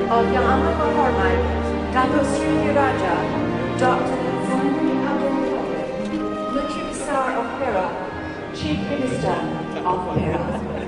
of Yang Amat Berhormat Datuk Sri Raja Dr. Zambri Abdul Kadir, Menteri Besar of Perak, Chief Minister of Perak.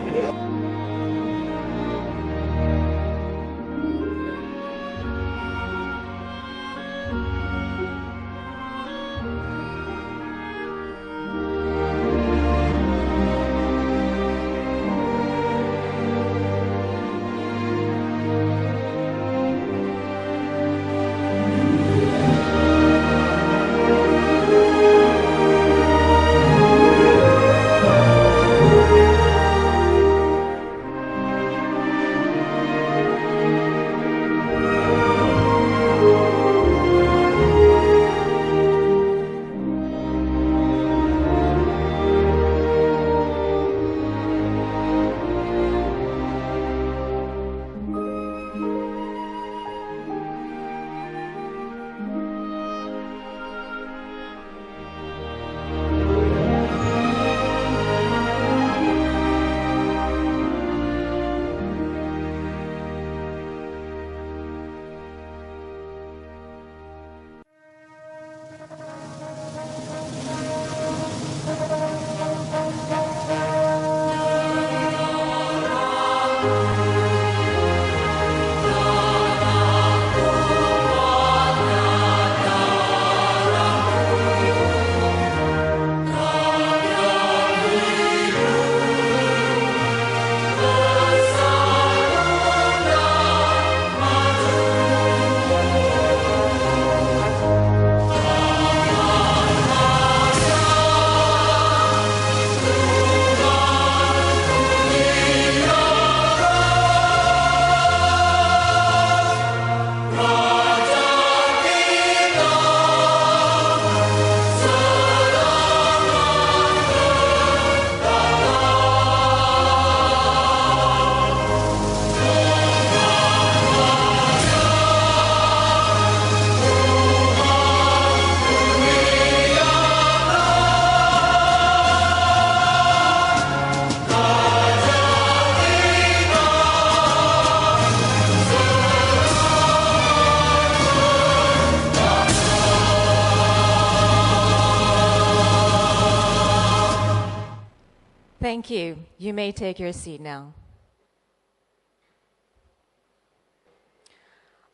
Thank you. You may take your seat now.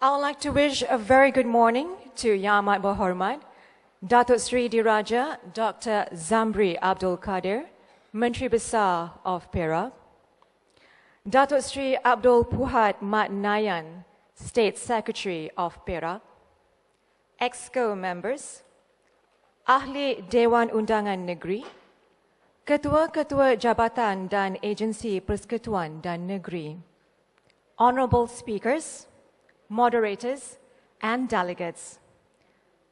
I would like to wish a very good morning to Yang Amat Berhormat Datuk Sri Diraja Dr. Zambri Abdul Kadir, Menteri Besar of Perak, Datuk Sri Abdul Puhat Mat Nayan, State Secretary of Perak, Exco members, Ahli Dewan Undangan Negeri, Ketua-Ketua Jabatan dan Agensi Persekutuan dan Negeri, Honourable Speakers, Moderators and Delegates,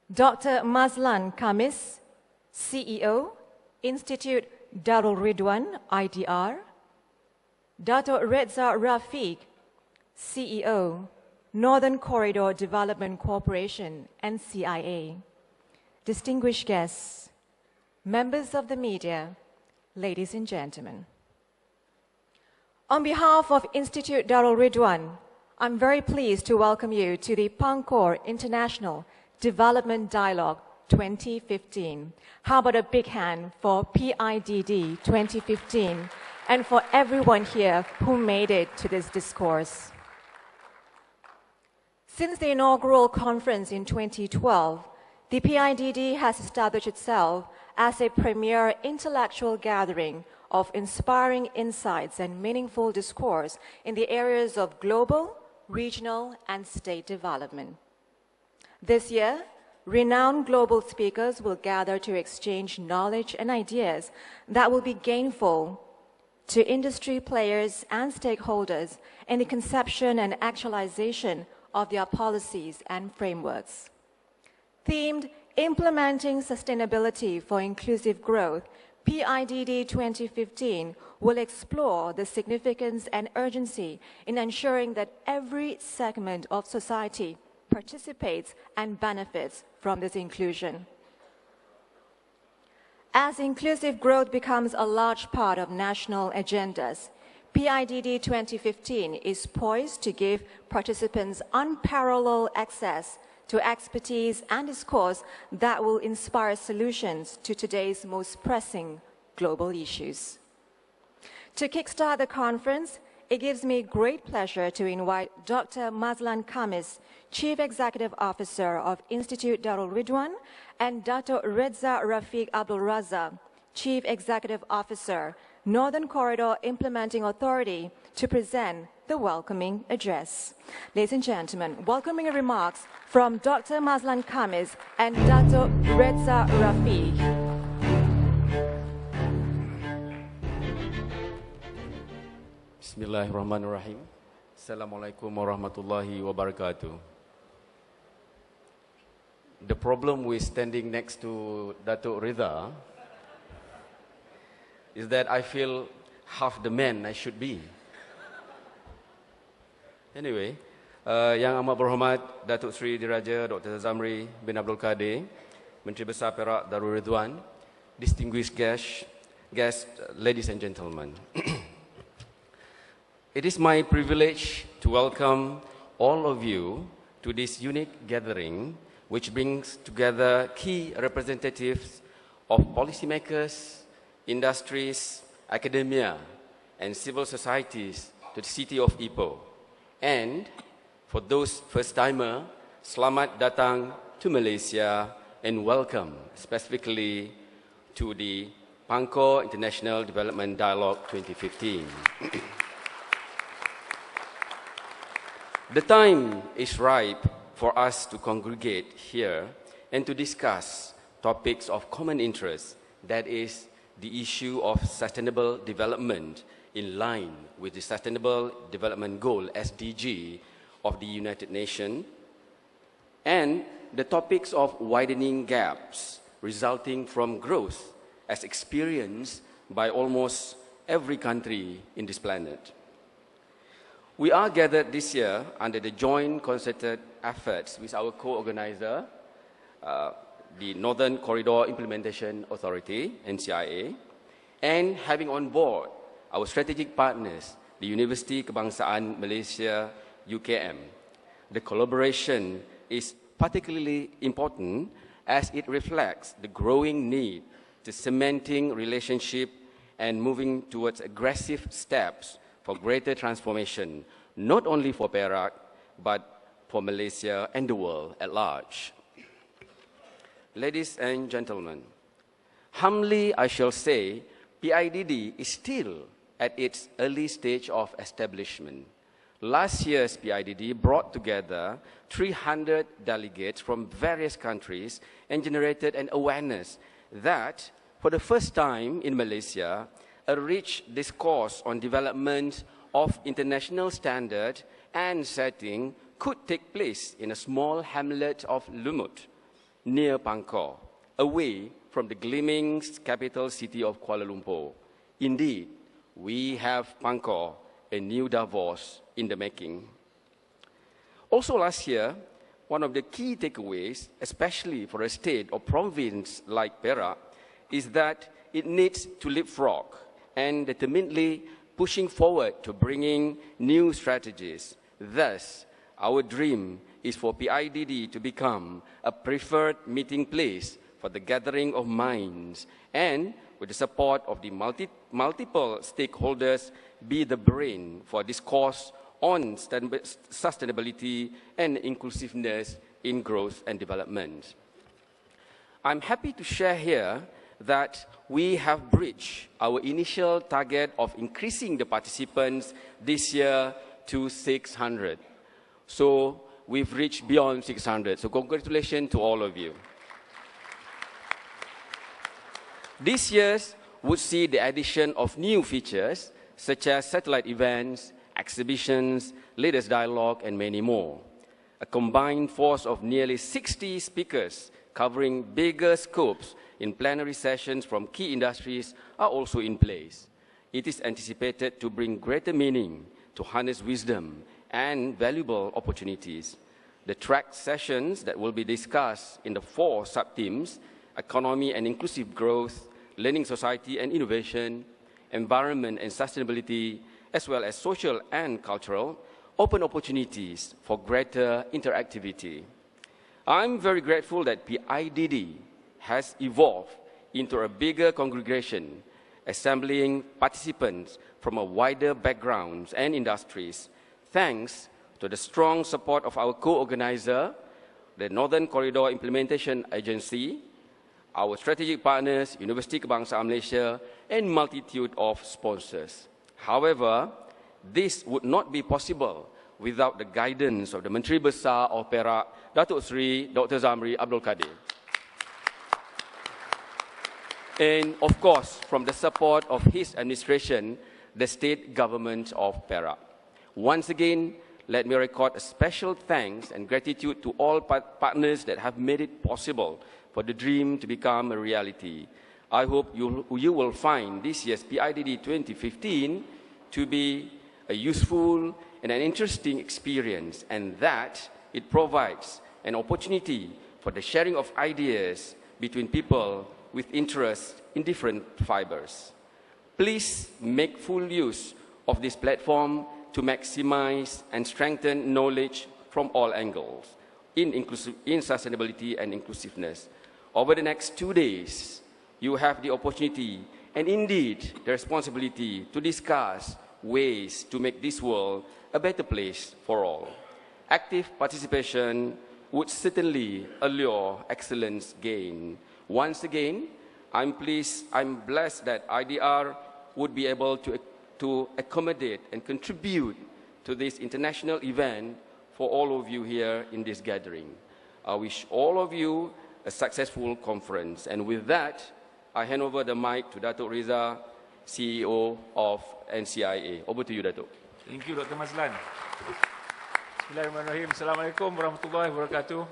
Dr. Mazlan Khamis, CEO, Institute Darul Ridwan, IDR, Dato' Reza Rafiq, CEO, Northern Corridor Development Corporation, NCIA, distinguished guests, members of the media, ladies and gentlemen. On behalf of Institute Darul Ridwan, I'm very pleased to welcome you to the Pangkor International Development Dialogue 2015. How about a big hand for PIDD 2015 and for everyone here who made it to this discourse. Since the inaugural conference in 2012, the PIDD has established itself as a premier intellectual gathering of inspiring insights and meaningful discourse in the areas of global, regional, and state development. This year, renowned global speakers will gather to exchange knowledge and ideas that will be gainful to industry players and stakeholders in the conception and actualization of their policies and frameworks. Themed Implementing Sustainability for Inclusive Growth, PIDD 2015 will explore the significance and urgency in ensuring that every segment of society participates and benefits from this inclusion. As inclusive growth becomes a large part of national agendas, PIDD 2015 is poised to give participants unparalleled access to expertise and discourse that will inspire solutions to today's most pressing global issues. To kickstart the conference, it gives me great pleasure to invite Dr. Mazlan Khamis, Chief Executive Officer of Institute Darul Ridwan, and Dr. Reza Rafiq Abdul Raza, Chief Executive Officer, Northern Corridor Implementing Authority, to present the welcoming address. Ladies and gentlemen, welcoming remarks from Dr. Mazlan Khamis and Dr. Reza Rafiq. Bismillahirrahmanirrahim. Assalamualaikum warahmatullahi wabarakatuh. The problem with standing next to Datuk Reza is that I feel half the man I should be. Anyway, Yang Amat Berhormat Datuk Seri Diraja Dr. Zamri bin Abdul Kadir, Menteri Besar Perak Darul Ridwan, distinguished guests, ladies and gentlemen. It is my privilege to welcome all of you to this unique gathering which brings together key representatives of policymakers, industries, academia, and civil societies to the city of Ipoh. And for those first-timer, selamat datang to Malaysia and welcome specifically to the Pangkor International Development Dialogue 2015. The time is ripe for us to congregate here and to discuss topics of common interest, that is, the issue of sustainable development in line with the Sustainable Development Goal, SDG, of the United Nations, and the topics of widening gaps resulting from growth as experienced by almost every country in this planet. We are gathered this year under the joint concerted efforts with our co-organizer, the Northern Corridor Implementation Authority, NCIA, and having on board our strategic partners, the University Kebangsaan Malaysia, UKM. The collaboration is particularly important as it reflects the growing need to cementing relationship and moving towards aggressive steps for greater transformation, not only for Perak, but for Malaysia and the world at large. Ladies and gentlemen, humbly I shall say, PIDD is still at its early stage of establishment. Last year's PIDD brought together 300 delegates from various countries and generated an awareness that, for the first time in Malaysia, a rich discourse on development of international standard and setting could take place in a small hamlet of Lumut, near Pangkor, away from the gleaming capital city of Kuala Lumpur. Indeed, we have Pangkor, a new Davos in the making. Also last year, one of the key takeaways, especially for a state or province like Perak, is that it needs to leapfrog and determinedly pushing forward to bringing new strategies. Thus, our dream is for PIDD to become a preferred meeting place for the gathering of minds and, with the support of the multiple stakeholders, be the brain for discourse on sustainability and inclusiveness in growth and development. I'm happy to share here that we have breached our initial target of increasing the participants this year to 600. So we've reached beyond 600. So congratulations to all of you. This year would see the addition of new features such as satellite events, exhibitions, leaders dialogue, and many more. A combined force of nearly 60 speakers covering bigger scopes in plenary sessions from key industries are also in place. It is anticipated to bring greater meaning, to harness wisdom and valuable opportunities. The track sessions that will be discussed in the 4 sub-themes: economy and inclusive growth, learning society and innovation, environment and sustainability, as well as social and cultural, open opportunities for greater interactivity. I'm very grateful that PIDD has evolved into a bigger congregation, assembling participants from a wider backgrounds and industries, thanks to the strong support of our co-organizer, the Northern Corridor Implementation Agency, our strategic partners, Universiti Kebangsaan Malaysia, and multitude of sponsors. However, this would not be possible without the guidance of the Menteri Besar of Perak, Datuk Seri Dr. Zamri Abdul Kadir. And of course, from the support of his administration, the state government of Perak. Once again, let me record a special thanks and gratitude to all partners that have made it possible for the dream to become a reality. I hope you will find this year's PIDD 2015 to be a useful and an interesting experience, and that it provides an opportunity for the sharing of ideas between people with interest in different fibers. Please make full use of this platform to maximize and strengthen knowledge from all angles in sustainability and inclusiveness. Over the next 2 days, you have the opportunity and indeed the responsibility to discuss ways to make this world a better place for all. Active participation would certainly allure excellence gain. Once again, I'm blessed that IDR would be able to accommodate and contribute to this international event for all of you here in this gathering. I wish all of you a successful conference. And with that, I hand over the mic to Datuk Riza, CEO of NCIA. Over to you, Datuk. Thank you, Dr. Mazlan. Bismillahirrahmanirrahim. Assalamualaikum warahmatullahi wabarakatuh.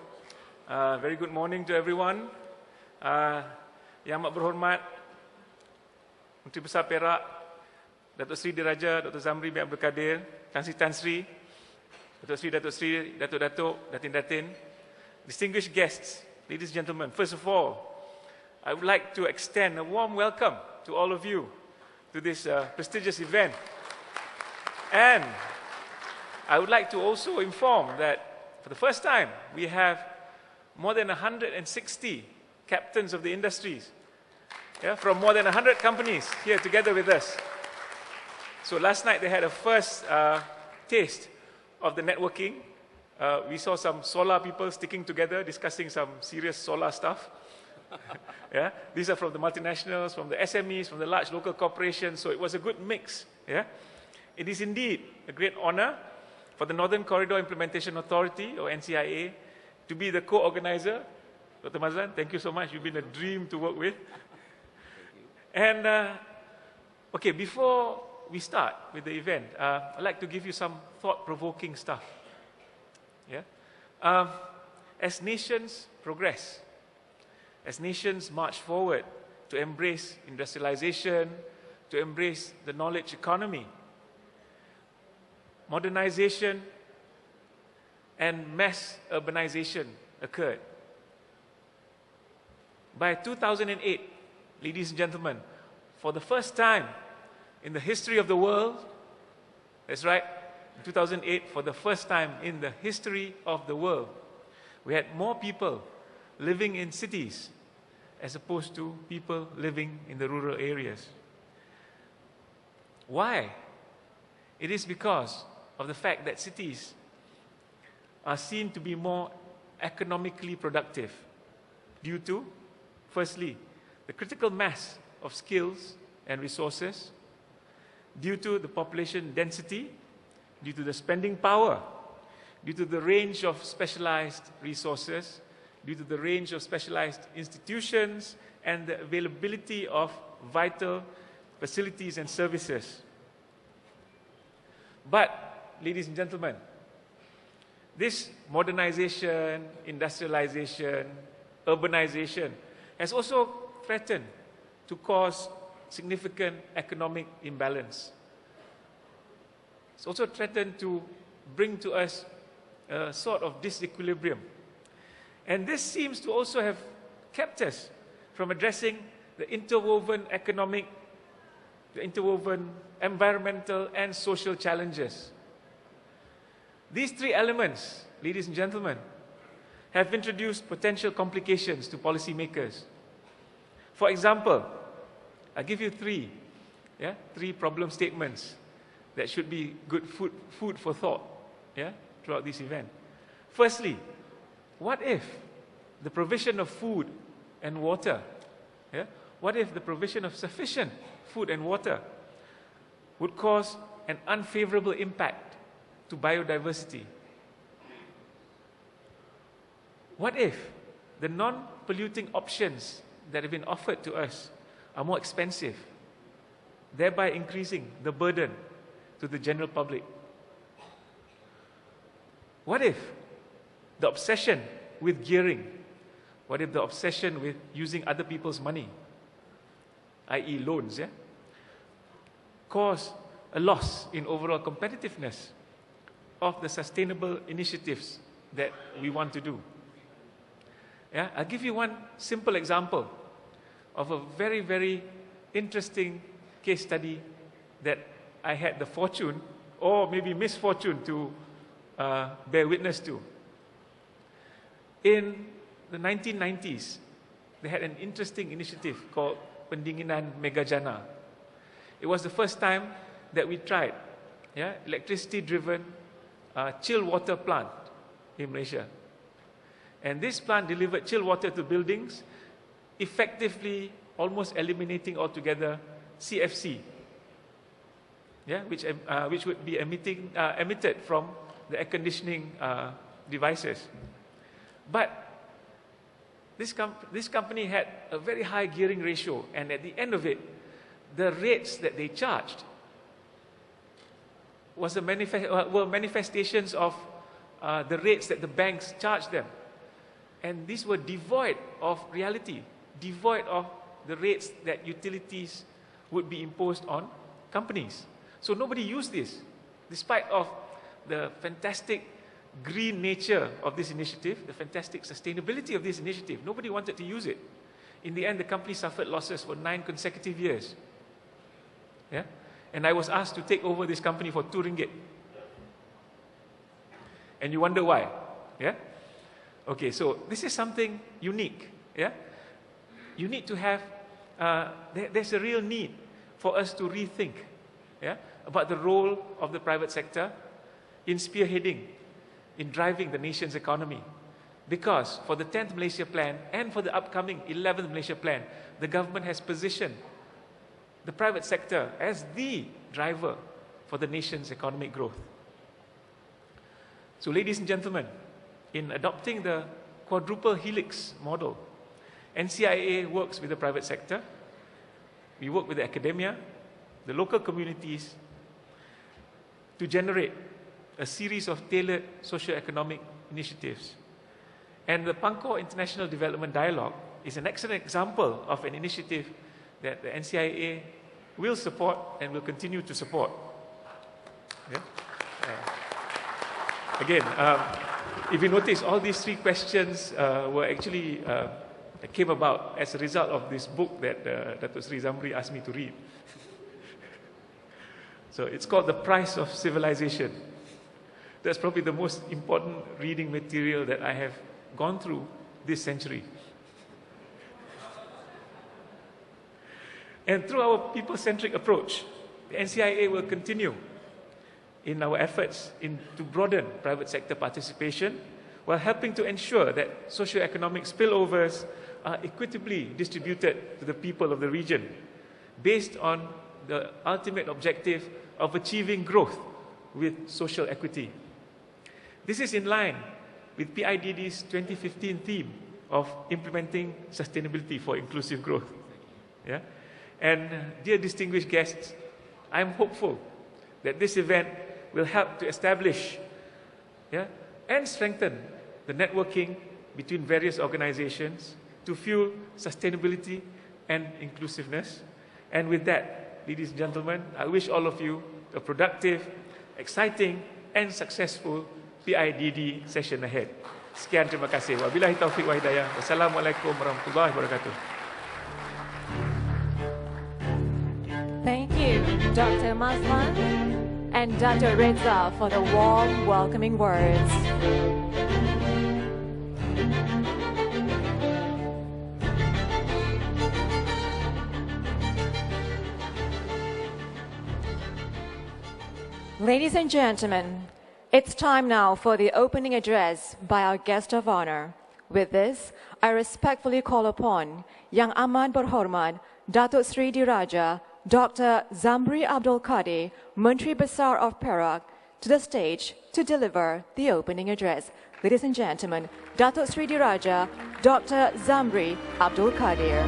Very good morning to everyone. Yang amat berhormat, Menteri Besar Perak, Datuk Seri Diraja, Dr. Zamri bin Abdul Kadir, Tan Sri, Datuk Sri, Datuk, Datin, distinguished guests, ladies and gentlemen, first of all, I would like to extend a warm welcome to all of you to this prestigious event. And I would like to also inform that for the first time, we have more than 160 captains of the industries, from more than 100 companies here together with us. So last night they had a first taste of the networking. We saw some solar people sticking together, discussing some serious solar stuff. These are from the multinationals, from the SMEs, from the large local corporations, so it was a good mix. It is indeed a great honor for the Northern Corridor Implementation Authority, or NCIA, to be the co-organizer. Dr. Mazlan, thank you so much. You've been a dream to work with. And, okay, before we start with the event, I'd like to give you some thought-provoking stuff. As nations progress, as nations march forward to embrace industrialization, to embrace the knowledge economy, modernization and mass urbanization occurred. By 2008, ladies and gentlemen, for the first time in the history of the world, that's right, in 2008, for the first time in the history of the world, we had more people living in cities as opposed to people living in the rural areas. Why? It is because of the fact that cities are seen to be more economically productive due to, firstly, the critical mass of skills and resources, due to the population density, due to the spending power, due to the range of specialized resources, due to the range of specialized institutions, and the availability of vital facilities and services. But, ladies and gentlemen, this modernization, industrialization, urbanization has also threatened to cause significant economic imbalance. It's also threatened to bring to us a sort of disequilibrium. And this seems to also have kept us from addressing the interwoven environmental, and social challenges. These three elements, ladies and gentlemen, have introduced potential complications to policymakers. For example, I'll give you three problem statements that should be good food for thought throughout this event. Firstly, what if the provision of food and water, what if the provision of sufficient food and water would cause an unfavorable impact to biodiversity? What if the non-polluting options that have been offered to us are more expensive, thereby increasing the burden to the general public? What if the obsession with gearing, what if the obsession with using other people's money, i.e. loans, cause a loss in overall competitiveness of the sustainable initiatives that we want to do? I'll give you one simple example of a very, very interesting case study that I had the fortune, or maybe misfortune, to bear witness to. In the 1990s, they had an interesting initiative called Pendinginan Megajana. It was the first time that we tried electricity-driven chill water plant in Malaysia. And this plant delivered chill water to buildings, effectively almost eliminating altogether CFC, which would be emitted from the air conditioning devices. But this company had a very high gearing ratio, and at the end of it, the rates that they charged were manifestations of the rates that the banks charged them. And these were devoid of reality, devoid of the rates that utilities would be imposed on companies. So nobody used this, despite of the fantastic green nature of this initiative, the fantastic sustainability of this initiative. Nobody wanted to use it. In the end, the company suffered losses for 9 consecutive years. And I was asked to take over this company for 2 ringgit. And you wonder why? Okay, so this is something unique. You need to have, there's a real need for us to rethink about the role of the private sector in spearheading, in driving the nation's economy. Because for the 10th Malaysia Plan and for the upcoming 11th Malaysia Plan, the government has positioned the private sector as the driver for the nation's economic growth. So, ladies and gentlemen, in adopting the quadruple helix model, NCIA works with the private sector, we work with the academia, the local communities, to generate a series of tailored socio-economic initiatives. And the Pangkor International Development Dialogue is an excellent example of an initiative that the NCIA will support and will continue to support. Again, if you notice, all these 3 questions were actually came about as a result of this book that Datuk Sri Zambri asked me to read. So it's called The Price of Civilization. That's probably the most important reading material that I have gone through this century. And through our people-centric approach, the NCIA will continue in our efforts to broaden private sector participation while helping to ensure that socio-economic spillovers are equitably distributed to the people of the region based on the ultimate objective of achieving growth with social equity. This is in line with PIDD's 2015 theme of implementing sustainability for inclusive growth. And dear distinguished guests, I am hopeful that this event will help to establish and strengthen the networking between various organizations to fuel sustainability and inclusiveness. And with that, ladies and gentlemen, I wish all of you a productive, exciting, and successful PIDD session ahead. Sekian, terima kasih. Wabillahi taufiq wa hidayah. Wassalamualaikum warahmatullahi wabarakatuh. Thank you. Dr. Mazlan and Dr. Reza for the warm welcoming words. Ladies and gentlemen, it's time now for the opening address by our guest of honor. With this, I respectfully call upon Yang Amat Berhormat Datuk Sri Diraja Dr. Zambri Abdul Kadir, Menteri Besar of Perak, to the stage to deliver the opening address. Ladies and gentlemen, Datuk Sri Diraja Dr. Zambri Abdul Kadir.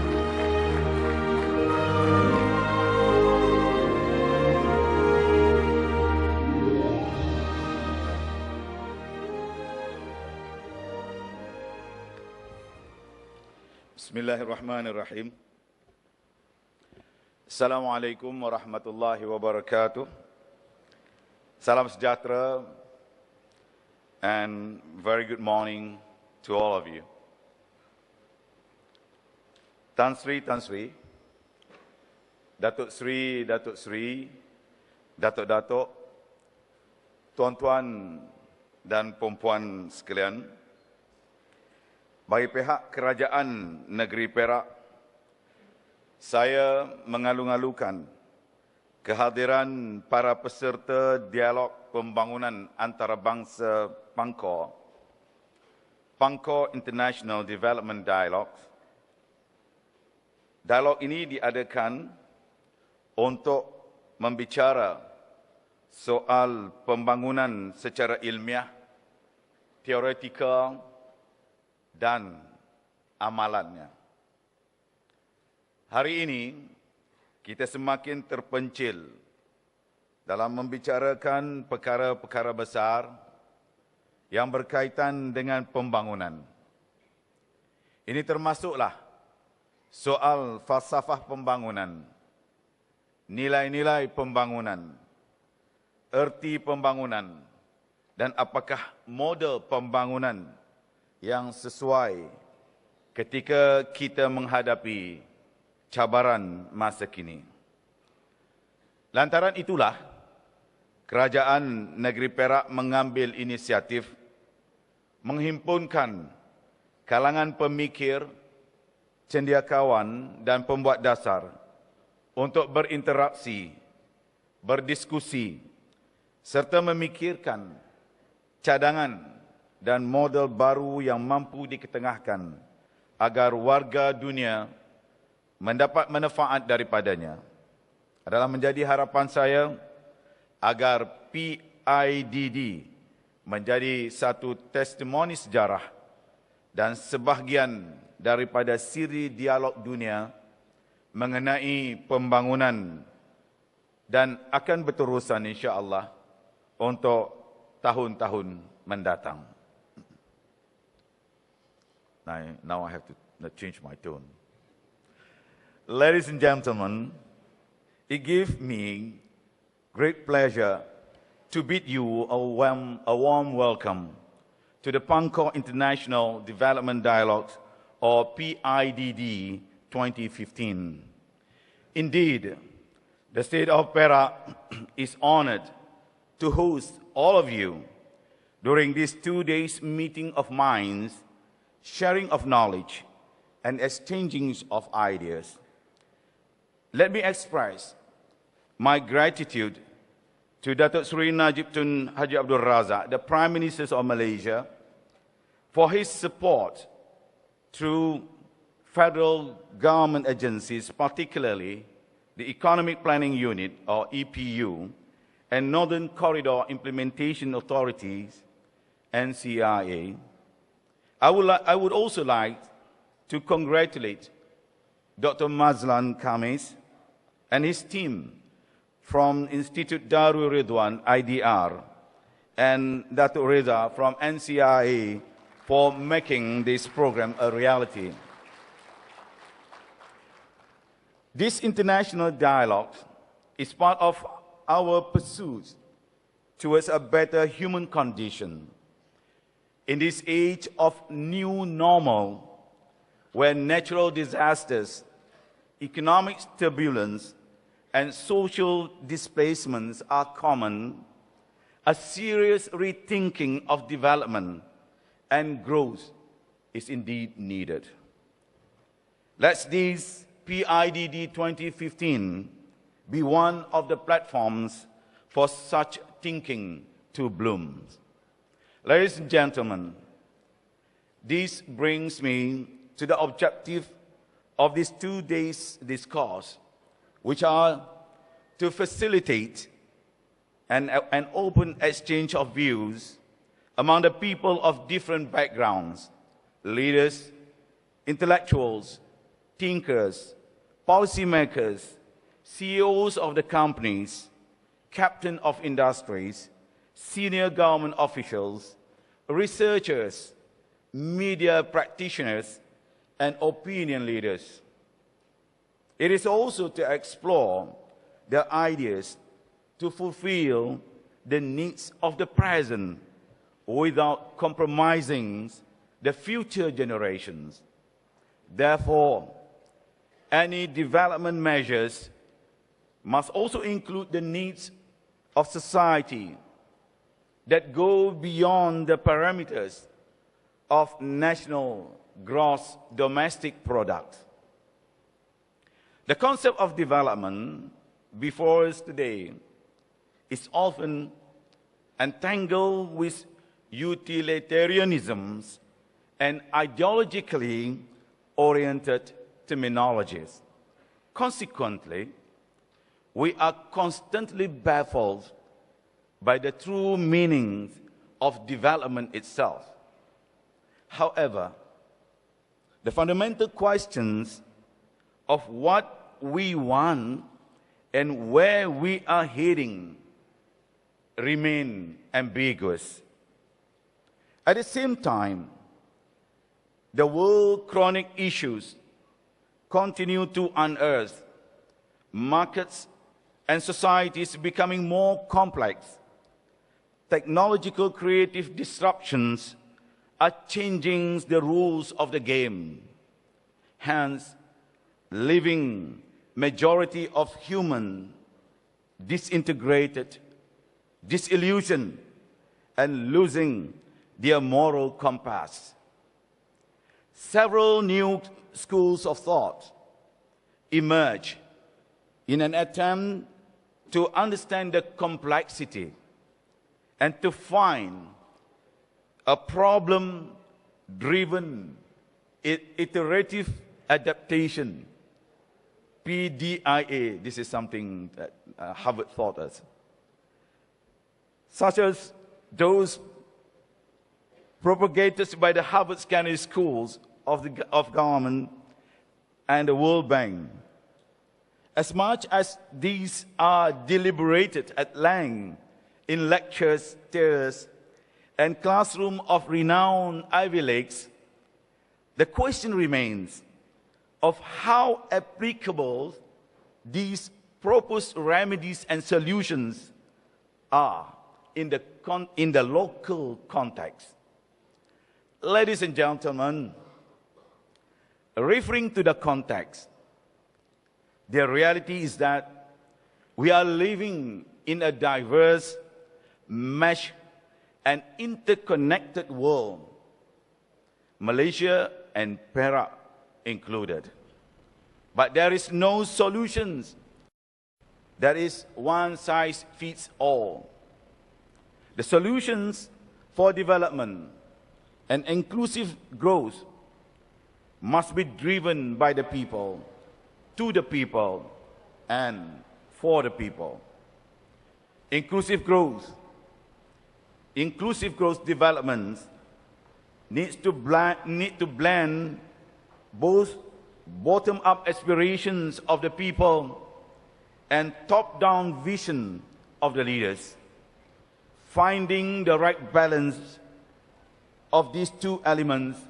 Bismillahirrahmanirrahim. Assalamualaikum warahmatullahi wabarakatuh. Salam sejahtera and very good morning to all of you. Tan Sri, Datuk Sri, Datuk-Datuk, tuan-tuan dan puan-puan sekalian, bagi pihak Kerajaan Negeri Perak, saya mengalu-alukan kehadiran para peserta dialog pembangunan antarabangsa Pangkor, Pangkor International Development Dialogue. Dialog ini diadakan untuk membicara soal pembangunan secara ilmiah, teoretikal dan amalannya. Hari ini, kita semakin terpencil dalam membicarakan perkara-perkara besar yang berkaitan dengan pembangunan. Ini termasuklah soal falsafah pembangunan, nilai-nilai pembangunan, erti pembangunan, dan apakah model pembangunan yang sesuai ketika kita menghadapi cabaran masa kini. Lantaran itulah, Kerajaan Negeri Perak mengambil inisiatif menghimpunkan kalangan pemikir, cendekiawan dan pembuat dasar untuk berinteraksi, berdiskusi, serta memikirkan cadangan dan model baru yang mampu diketengahkan agar warga dunia mendapat manfaat daripadanya. Adalah menjadi harapan saya agar PIDD menjadi satu testimoni sejarah dan sebahagian daripada siri dialog dunia mengenai pembangunan dan akan berterusan insya-Allah untuk tahun-tahun mendatang. Now I have to change my tone. Ladies and gentlemen, it gives me great pleasure to bid you a warm welcome to the Pangkor International Development Dialogue, or PIDD 2015. Indeed, the State of Perak is honored to host all of you during this 2 days meeting of minds, sharing of knowledge, and exchanging of ideas. Let me express my gratitude to Datuk Seri Najib Tun Haji Abdul Razak, the Prime Minister of Malaysia, for his support through federal government agencies, particularly the Economic Planning Unit, or EPU, and Northern Corridor Implementation Authorities, NCRA. I would also like to congratulate Dr. Mazlan Khamis and his team from Institute Darul Ridwan, IDR, and Dr. Reza from NCRA for making this program a reality. This international dialogue is part of our pursuit towards a better human condition in this age of new normal, where natural disasters, economic turbulence, and social displacements are common, a serious rethinking of development and growth is indeed needed. Let this PIDD 2015 be one of the platforms for such thinking to bloom. Ladies and gentlemen, this brings me to the objective of these 2 days' discourse, which are to facilitate an open exchange of views among the people of different backgrounds, leaders, intellectuals, thinkers, policymakers, CEOs of the companies, captains of industries, senior government officials, researchers, media practitioners, and opinion leaders. It is also to explore the ideas to fulfill the needs of the present without compromising the future generations. Therefore, any development measures must also include the needs of society that go beyond the parameters of national gross domestic product. The concept of development before us today is often entangled with utilitarianisms and ideologically oriented terminologies. Consequently, we are constantly baffled by the true meaning of development itself. However, the fundamental questions of what we want and where we are heading remain ambiguous. At the same time, the world chronic issues continue to unearth, markets and societies becoming more complex. Technological creative disruptions are changing the rules of the game. Hence, living majority of human disintegrated, disillusioned, and losing their moral compass. Several new schools of thought emerge in an attempt to understand the complexity and to find a problem-driven iterative adaptation. PDIA, this is something that Harvard taught us. Such as those propagated by the Harvard Kennedy Schools of Government and the World Bank. As much as these are deliberated at length in lectures, theatres, and classrooms of renowned Ivy Leagues, the question remains of how applicable these proposed remedies and solutions are in the local context. Ladies and gentlemen, referring to the context, the reality is that we are living in a diverse, meshed, and interconnected world, Malaysia and Perak included. But there is no solutions that is one size fits all. The solutions for development and inclusive growth must be driven by the people, to the people, and for the people. Inclusive growth development needs to blend both bottom-up aspirations of the people and top-down vision of the leaders. Finding the right balance of these two elements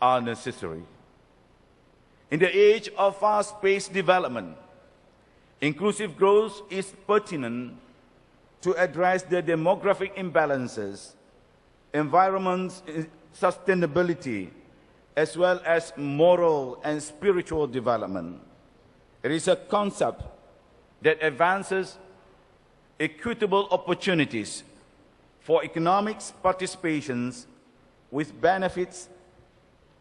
are necessary. In the age of fast-paced development, inclusive growth is pertinent to address the demographic imbalances, environment sustainability, as well as moral and spiritual development. It is a concept that advances equitable opportunities for economic participations with benefits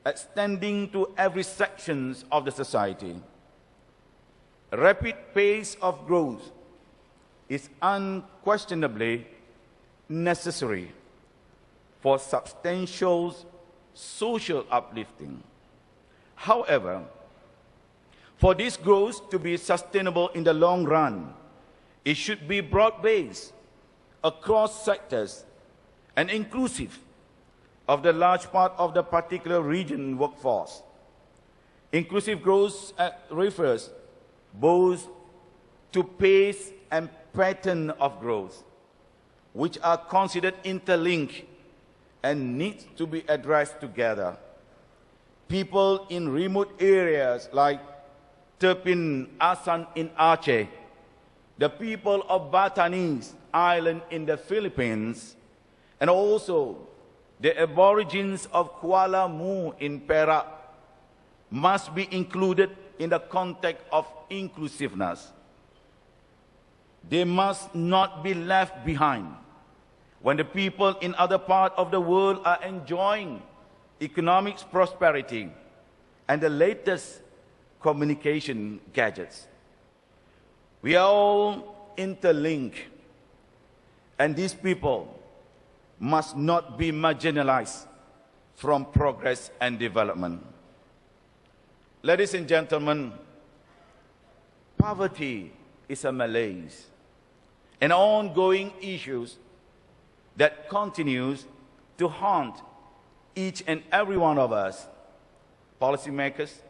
extending to every section of the society. A rapid pace of growth is unquestionably necessary for substantial social uplifting. However, for this growth to be sustainable in the long run, it should be broad-based across sectors and inclusive of the large part of the particular region workforce. Inclusive growth refers both to pace and pattern of growth, which are considered interlinked and need to be addressed together. People in remote areas like Terpin Asan in Aceh, the people of Batanes Island in the Philippines, and also the Aborigines of Kuala Mu in Perak must be included in the context of inclusiveness. They must not be left behind when the people in other parts of the world are enjoying economic prosperity and the latest communication gadgets. We are all interlinked, and these people must not be marginalized from progress and development. Ladies and gentlemen, poverty is a malaise, an ongoing issue that continues to haunt each and every one of us, policymakers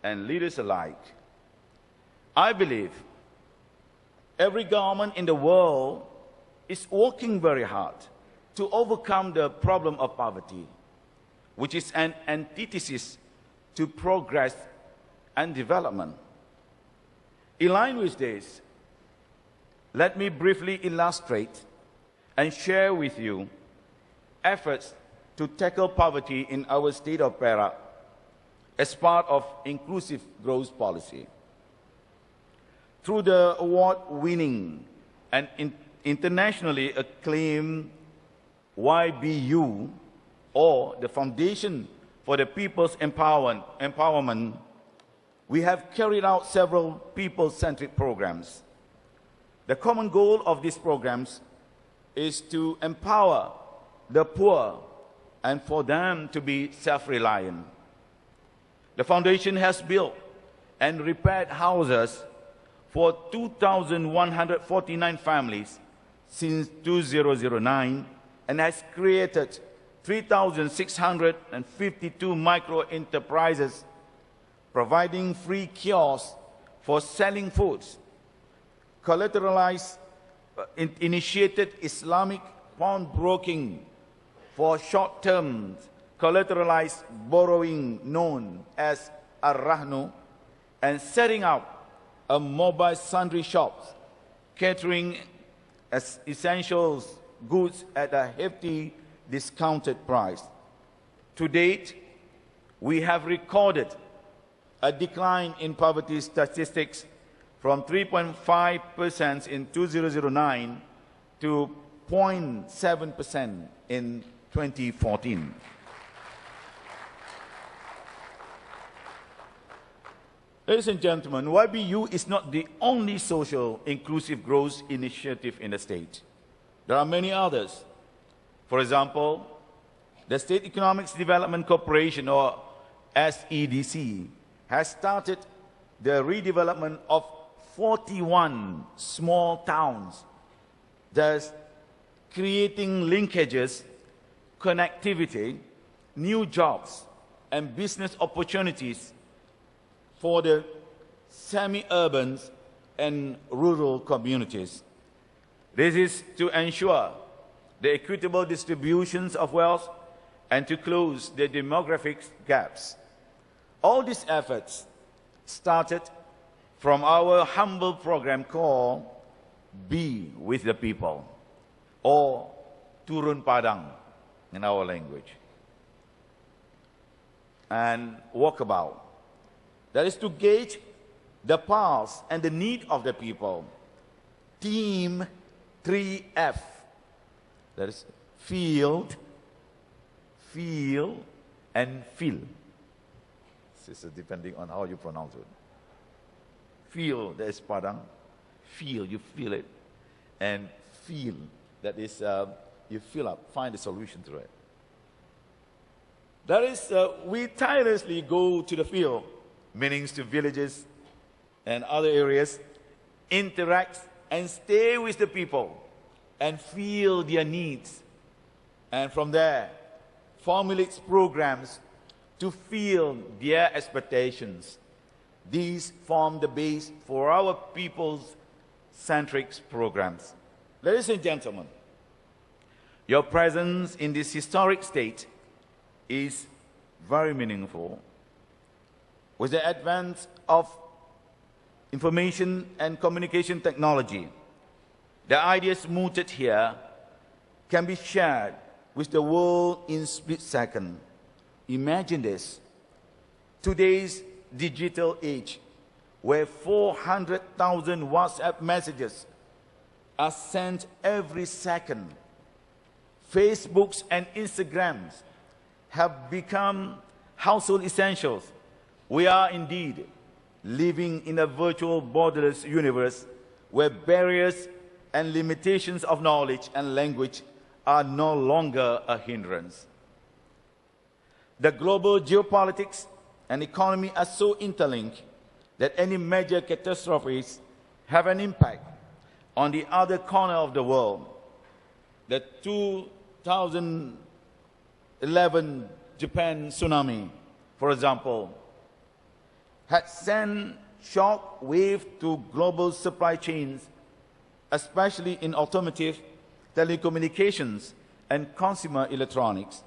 and leaders alike. I believe every government in the world is working very hard to overcome the problem of poverty, which is an antithesis to progress and development. In line with this, let me briefly illustrate and share with you efforts to tackle poverty in our state of Perak as part of inclusive growth policy. Through the award-winning and internationally acclaimed YBU, or the Foundation for the People's Empowerment, we have carried out several people-centric programs. The common goal of these programs is to empower the poor and for them to be self-reliant. The foundation has built and repaired houses for 2,149 families since 2009 and has created 3,652 micro-enterprises, providing free kiosks for selling foods, initiated Islamic pawnbroking for short-term collateralized borrowing known as Ar-Rahnu, and setting up a mobile sundry shops catering as essentials goods at a hefty discounted price. To date, we have recorded a decline in poverty statistics from 3.5% in 2009 to 0.7% in 2014. Ladies and gentlemen, YBU is not the only social inclusive growth initiative in the state. There are many others. For example, the State Economics Development Corporation, or SEDC, has started the redevelopment of 41 small towns, thus creating linkages, connectivity, new jobs, and business opportunities for the semi-urban and rural communities. This is to ensure the equitable distributions of wealth and to close the demographic gaps. All these efforts started from our humble program called Be With the People, or Turun Padang in our language, and Walkabout. That is to gauge the pulse and the need of the people. Team 3F. That is field, feel, and feel. This is depending on how you pronounce it. Feel, that is Padang. Feel, you feel it. And feel, that is, you fill up, find a solution to it. That is, we tirelessly go to the field, meaning to villages and other areas, interact and stay with the people and feel their needs. And from there, formulate programs to feel their expectations. These form the base for our people-centric programs. Ladies and gentlemen, your presence in this historic state is very meaningful. With the advance of information and communication technology, the ideas mooted here can be shared with the world in split second. Imagine this. Today's digital age, where 400,000 WhatsApp messages are sent every second. Facebooks and Instagrams have become household essentials. We are indeed living in a virtual borderless universe where barriers and limitations of knowledge and language are no longer a hindrance. The global geopolitics and economy are so interlinked that any major catastrophes have an impact on the other corner of the world. The 2011 Japan tsunami, for example, had sent shock waves to global supply chains, especially in automotive, telecommunications, and consumer electronics.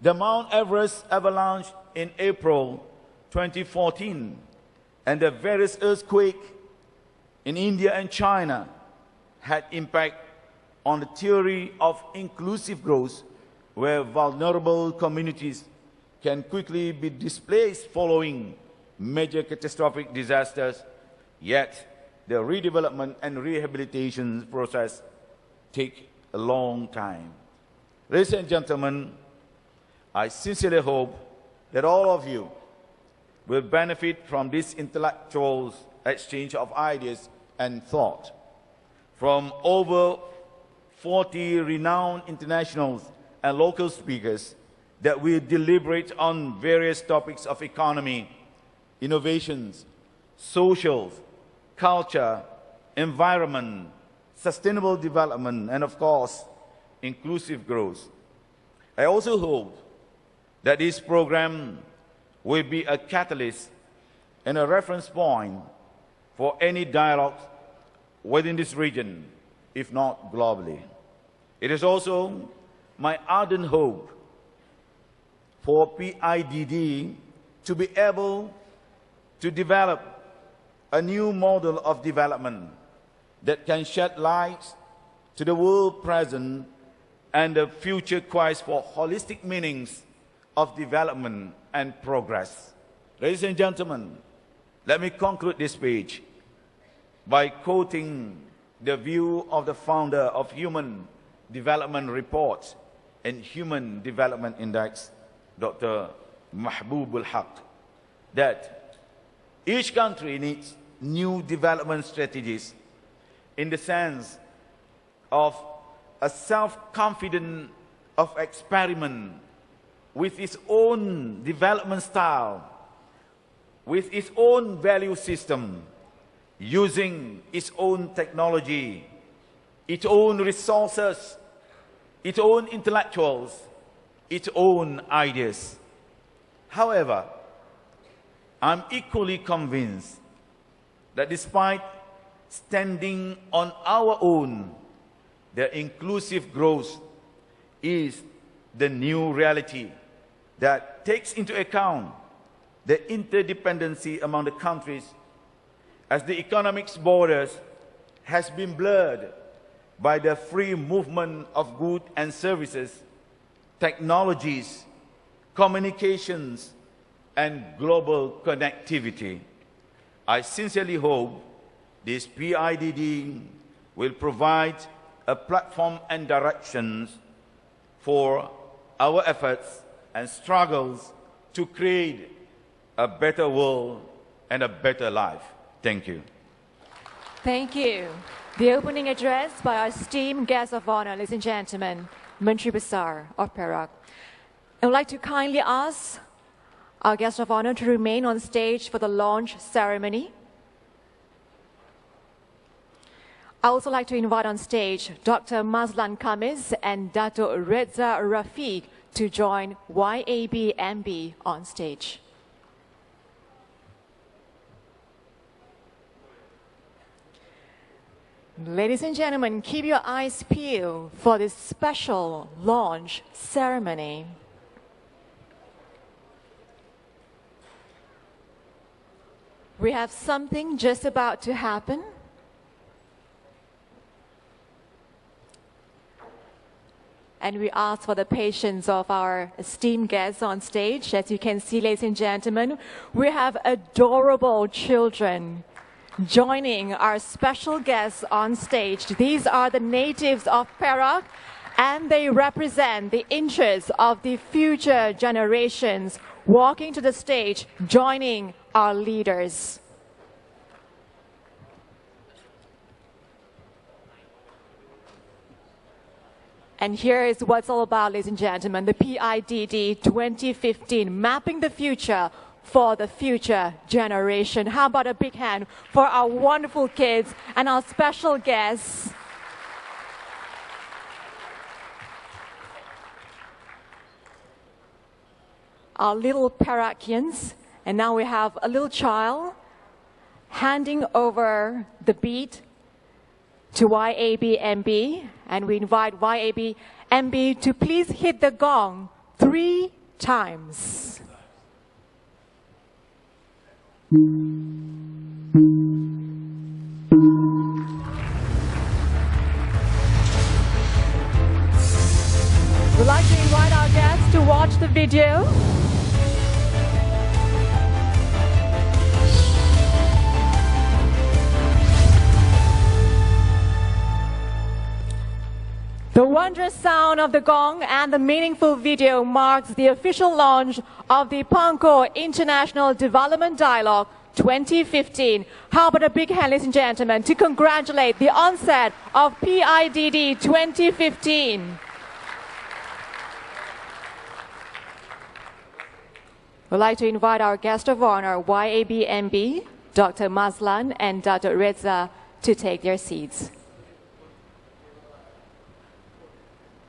The Mount Everest avalanche in April 2014 and the various earthquakes in India and China had impact on the theory of inclusive growth, where vulnerable communities can quickly be displaced following major catastrophic disasters, yet the redevelopment and rehabilitation process take a long time. Ladies and gentlemen, I sincerely hope that all of you will benefit from this intellectual exchange of ideas and thought from over 40 renowned international and local speakers that will deliberate on various topics of economy, innovations, social, culture, environment, sustainable development, and of course, inclusive growth. I also hope that this program will be a catalyst and a reference point for any dialogue within this region, if not globally. It is also my ardent hope for PIDD to be able to develop a new model of development that can shed light to the world present and the future quest for holistic meanings of development and progress. Ladies and gentlemen, let me conclude this speech by quoting the view of the founder of Human Development Report and Human Development Index, Dr. Mahbub al-Haq, that each country needs new development strategies in the sense of a self-confidence of experiment with its own development style, with its own value system, using its own technology, its own resources, its own intellectuals, its own ideas. However, I'm equally convinced that despite standing on our own, the inclusive growth is the new reality that takes into account the interdependency among the countries as the economic borders has been blurred by the free movement of goods and services, technologies, communications, and global connectivity. I sincerely hope this PIDD will provide a platform and directions for our efforts and struggles to create a better world and a better life. Thank you. Thank you. The opening address by our esteemed guest of honor, ladies and gentlemen, Menteri Besar of Perak. I would like to kindly ask our guest of honor to remain on stage for the launch ceremony. I also like to invite on stage Dr. Mazlan Khamis and Dato' Reza Rafiq to join YAB-MB on stage. Ladies and gentlemen, keep your eyes peeled for this special launch ceremony. We have something just about to happen. And we ask for the patience of our esteemed guests on stage. As you can see, ladies and gentlemen, we have adorable children joining our special guests on stage. These are the natives of Perak, and they represent the interests of the future generations walking to the stage, joining our leaders. And here is what it's all about, ladies and gentlemen, the PIDD 2015, mapping the future for the future generation. How about a big hand for our wonderful kids and our special guests. Our little Perakians, and now we have a little child handing over the beat to YAB-MB, and we invite YAB-MB to please hit the gong 3 times. We'd like to invite our guests to watch the video. The wondrous sound of the gong and the meaningful video marks the official launch of the Pangkor International Development Dialogue 2015. How about a big hand, ladies and gentlemen, to congratulate the onset of PIDD 2015. We'd like to invite our guest of honor, YAB-MB, Dr. Mazlan and Dr. Reza, to take their seats.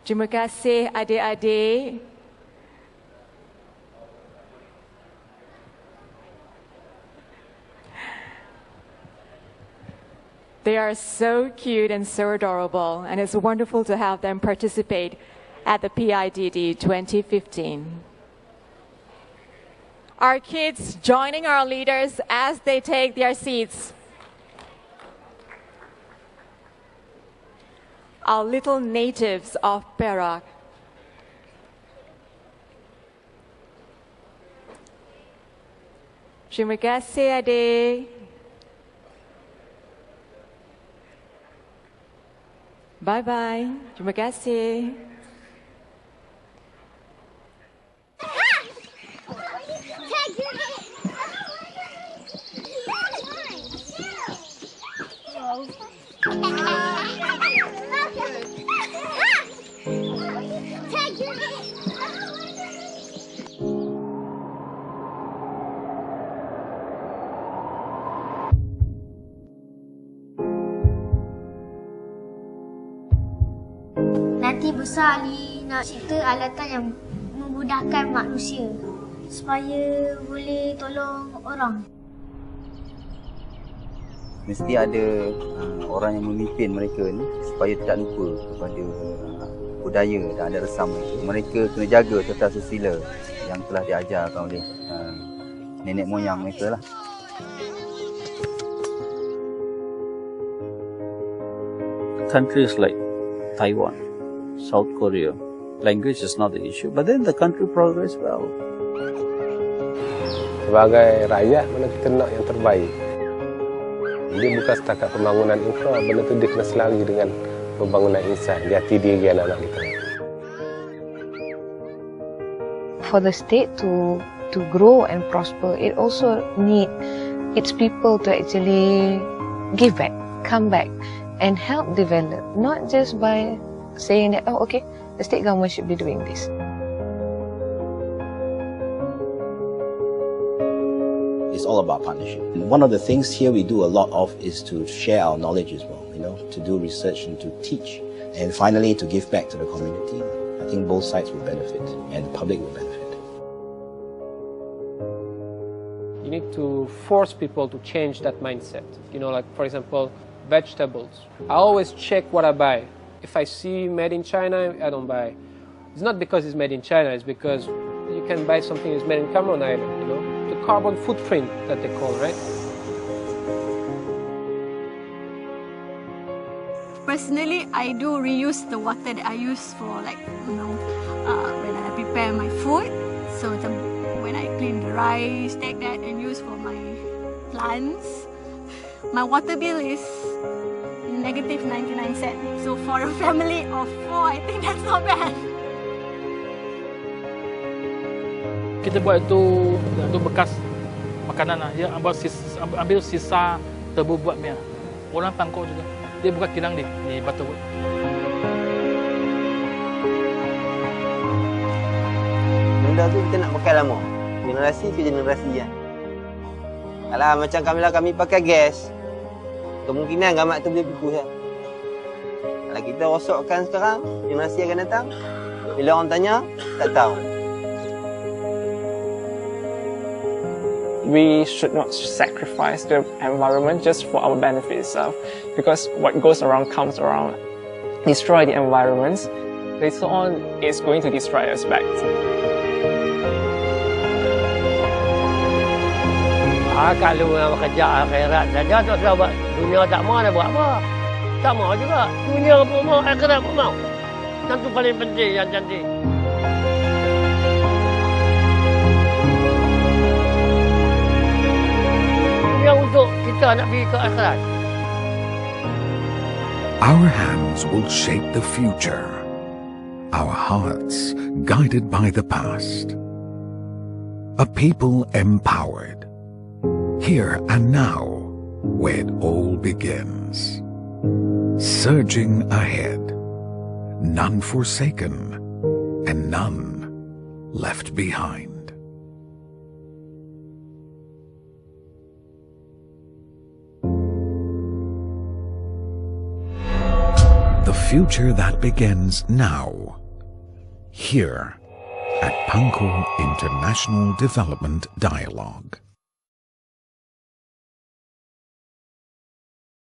Terima kasih adik-adik. They are so cute and so adorable, and it's wonderful to have them participate at the PIDD 2015. Our kids joining our leaders as they take their seats. Our little natives of Perak. Terima kasih adik. Bye-bye. Terima kasih. Nanti besar Ali nak cipta alatan yang memudahkan manusia supaya boleh tolong orang. Mesti ada orang yang memimpin mereka ni supaya tidak lupa kepada budaya dan adat resam mereka. Mereka kena jaga tata susila yang telah diajarkan oleh nenek moyang mereka lah. Countries like Taiwan, South Korea, language is not the issue, but then the country progress well. Sebagai rakyat, mana kita nak yang terbaik. Dia bukan setakat pembangunan infra, benda tu dia kena selari dengan pembangunan insan di hati diri anak-anak kita. For the state to grow and prosper, it also need its people to actually give back, come back, and help develop, not just by saying that, oh, okay, the state government should be doing this. It's all about partnership. And one of the things here we do a lot of is to share our knowledge as well, to do research and to teach. And finally, to give back to the community. I think both sides will benefit and the public will benefit. You need to force people to change that mindset. Like for example, vegetables. I always check what I buy. If I see made in China, I don't buy. It's not because it's made in China, it's because you can buy something that's made in Cameroon Island, the carbon footprint that they call, right? Personally, I do reuse the water that I use for when I prepare my food. So when I clean the rice, take that and use for my plants. My water bill is negative 99 cents. So for a family of 4, I think that's not bad. Kita buat itu bekas makanan lah. Ya, ambil sisa tebu buat mie. Orang Pangkor juga. Dia buka kilang di Butterwood. Benda tu kita nak pakai lama. Generasi ke generasi kan. Kalau macam kami pakai gas, kemungkinan gamak tu boleh pupus lah. Kalau kita rosokkan sekarang, generasi akan datang, bila orang tanya, tak tahu. We should not sacrifice the environment just for our benefit itself, because what goes around comes around. Destroy the environment, later on it's going to destroy us back. Kalau nak kerja akhirat saja tak usah buat dunia, tak mau nak buat apa. Tak mau juga. Dunia pun mau, akhirat pun mau. Yang tu paling penting, yang cantik. Untuk kita nak pergi ke akhirat. Our hands will shape the future. Our hearts guided by the past. A people empowered. Here and now, where it all begins. Surging ahead. None forsaken, and none left behind. The future that begins now, here at Pangkor International Development Dialogue.